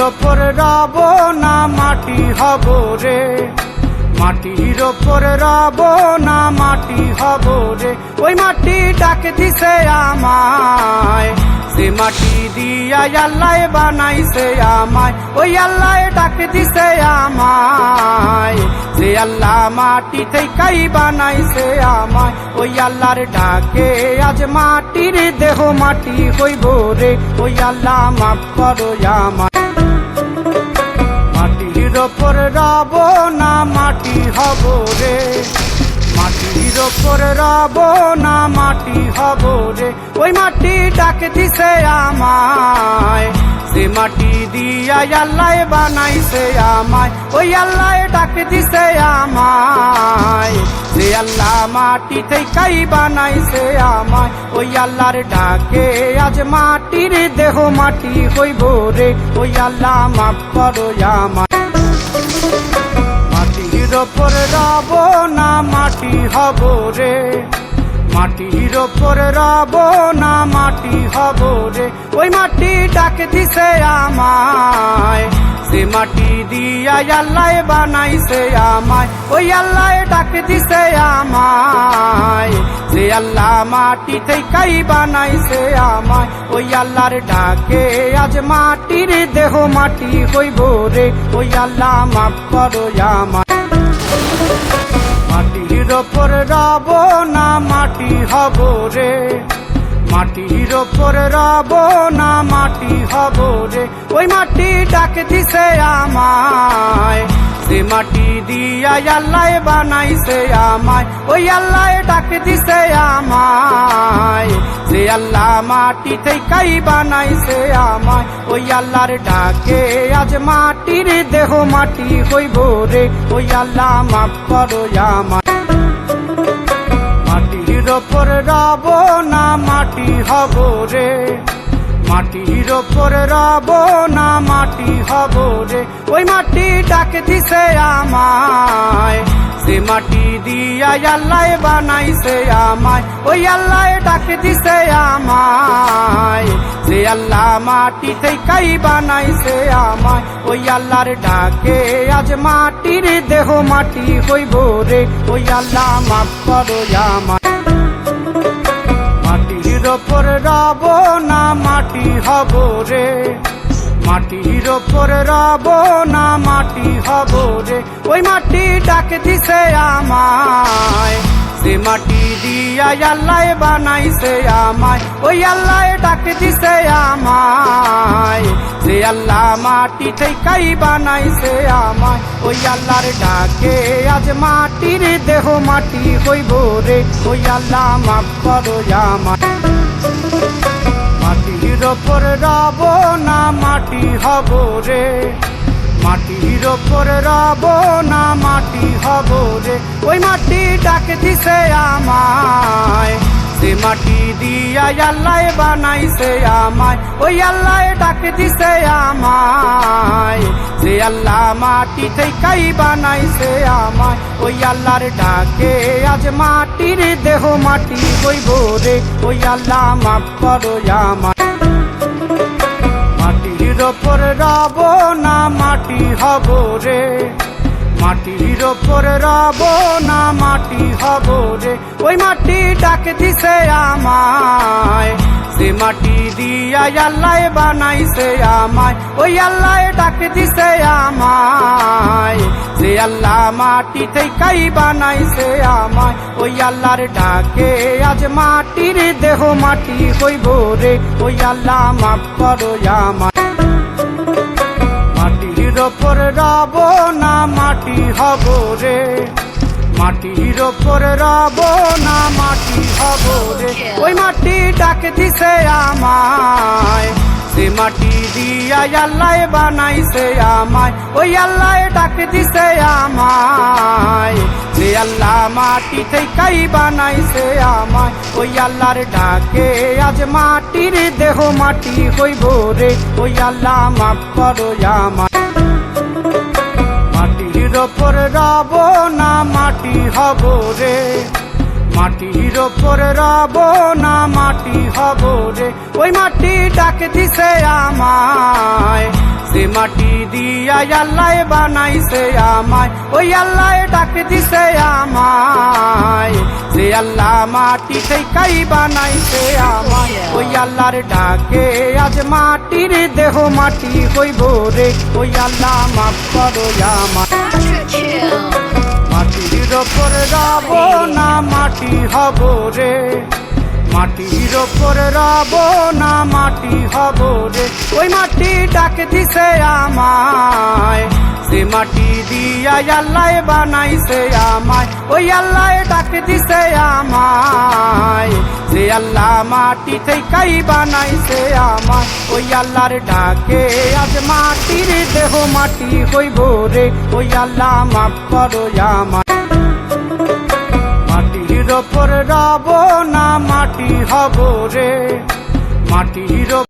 ওপর রব না মাটি হব রে, মাটির ওপর রব না মাটি হব রে। ওই মাটি ডাক দিছে আমায়, সে মাটি দিয়া আল্লাহ বানাইছে আমায়। ওই আল্লাহ ডাক দিছে আমায়, যে আল্লাহ মাটি থেকেই বানাইছে আমায়। ওই আল্লাহর ডাকে আজ মাটির দেহ মাটি হইব রে। ওই আল্লাহ মাফ করো আমায়। মাটির ওপর রব না মাটি হব রে, মাটির ওপর রব না মাটি হব রে। ওই মাটি ডাক দিছে আমায়, সে মাটি দিয়া আল্লাহ বানাইছে আমায়। ওই আল্লাহ ডাক দিছে আমায়, যে আল্লাহ মাটি থেকেই বানাইছে আমায়। ওই আল্লাহর ডাকে আজ মাটির দেহ মাটি হইব রে। ওই আল্লাহ মাফ করো আমায়। মাটির ওপর রব না মাটি হব রে, মাটির ওপর রব না মাটি হব রে। ওই মাটি ডাক দিছে আমায়, সে মাটি দিয়া আল্লাহ বানাইছে আমায়। ওই আল্লাহ ডাক দিছে আমায়, যে আল্লাহ মাটি থেকেই বানাইছে আমায়। ওই আল্লাহর ডাকে আজ মাটির দেহ মাটি হইব রে। ওই আল্লাহ মাফ করো আমায়। মাটির ওপর রব না মাটি হব রে, মাটির ওপর রব না মাটি হব রে। ওই মাটি ডাক দিছে আমায়, সে মাটি দিয়া আল্লাহ বানাইছে আমায়। ওই আল্লাহ ডাক দিছে আমায়, যে আল্লাহ মাটি থেকেই বানাইছে আমায়। ওই আল্লাহর ডাকে আজ মাটির দেহ মাটি হইব রে। ওই আল্লাহ মাফ করো আমায়। মাটির ওপর রব না মাটি হব রে, মাটির ওপর রব না মাটি হব রে। ওই মাটি ডাক দিছে আমায়, সে মাটি দিয়া আল্লাহ বানাইছে আমায়। ওই আল্লাহ ডাক দিছে আমায়, যে আল্লাহ মাটি থেকেই বানাইছে আমায়। ওই আল্লাহর ডাকে আজ মাটির দেহ মাটি হইব রে। ওই আল্লাহ মাফ করো আমায়। মাটির ওপর রব না মাটি হব রে, মাটির ওপর রব না মাটি হব রে। ওই মাটি ডাক দিছে আমায়, সে মাটি দিয়া আল্লাহ বানাইছে আমায়। ওই আল্লাহ ডাক দিছে আমায়, যে আল্লাহ মাটি থেকেই বানাইছে আমায়। ওই আল্লাহর ডাকে আজ মাটির দেহ মাটি হইব রে। ওই আল্লাহ মাফ করো আমায়। মাটির ওপর রব না মাটি হব রে, মাটির ওপর রব না মাটি হব রে। ওই মাটি ডাক দিছে আমায়, সে মাটি দিয়া আল্লাহ বানাইছে আমায়। ওই আল্লাহ ডাক দিছে আমায়, যে আল্লাহ মাটি থেকেই বানাইছে আমায়। ওই আল্লাহর ডাকে আজ মাটির দেহ মাটি হইব রে। ওই আল্লাহ মাফ করো আমায়। মাটির ওপর রব না মাটি হব রে, মাটির ওপর রব না মাটি হব রে। ওই মাটি ডাক দিছে আমায়, সে মাটি দিয়া আল্লাহ বানাইছে আমায়। ওই আল্লাহ ডাক দিছে আমায়, যে আল্লাহ মাটি থেকেই বানাইছে আমায়। ওই আল্লাহর ডাকে আজ মাটির দেহ মাটি হইব রে। ওই আল্লাহ মাফ করো আমায়। মাটির ওপর রব না মাটি হব রে, মাটির ওপর রব না মাটি হব রে। ওই মাটি ডাক দিছে আমায়, সে মাটি দিয়া আল্লাহ বানাইছে আমায়। ওই আল্লাহ ডাক দিছে আমায়, যে আল্লাহ মাটি থেকেই বানাইছে আমায়। ওই আল্লাহর ডাকে আজ মাটির দেহ মাটি হইব রে। ওই আল্লাহ মাফ করো আমায়। মাটির ওপর রব না মাটি হব রে, মাটির ওপর রব না মাটি হব রে। ওই মাটি ডাক দিছে আমায়, সে মাটি দিয়া আল্লাহ বানাইছে আমায়, ওই আল্লাহ ডাক দিছে আমায়। যে আল্লাহ মাটি থেকেই বানাইছে আমায়, ওই আল্লাহর ডাকে আজ মাটির দেহ মাটি হইব রে। ওই আল্লাহ মাফ করো আমায়। মাটির ওপর রব না মাটি হব রে, মাটির ওপর রব না মাটি হব রে। ওই মাটি ডাক দিছে আমায়, সে মাটি দিয়া আল্লাহ বানাইছে আমায়, ওই আল্লাহ ডাক দিছে আমায়। যে আল্লাহ মাটি থেকেই বানাইছে আমায়, ওই আল্লাহর ডাকে আজ মাটির দেহ মাটি হইব রে। ওই আল্লাহ মাফ করো আমায়। মাটির ওপর রব না মাটি হব রে, মাটির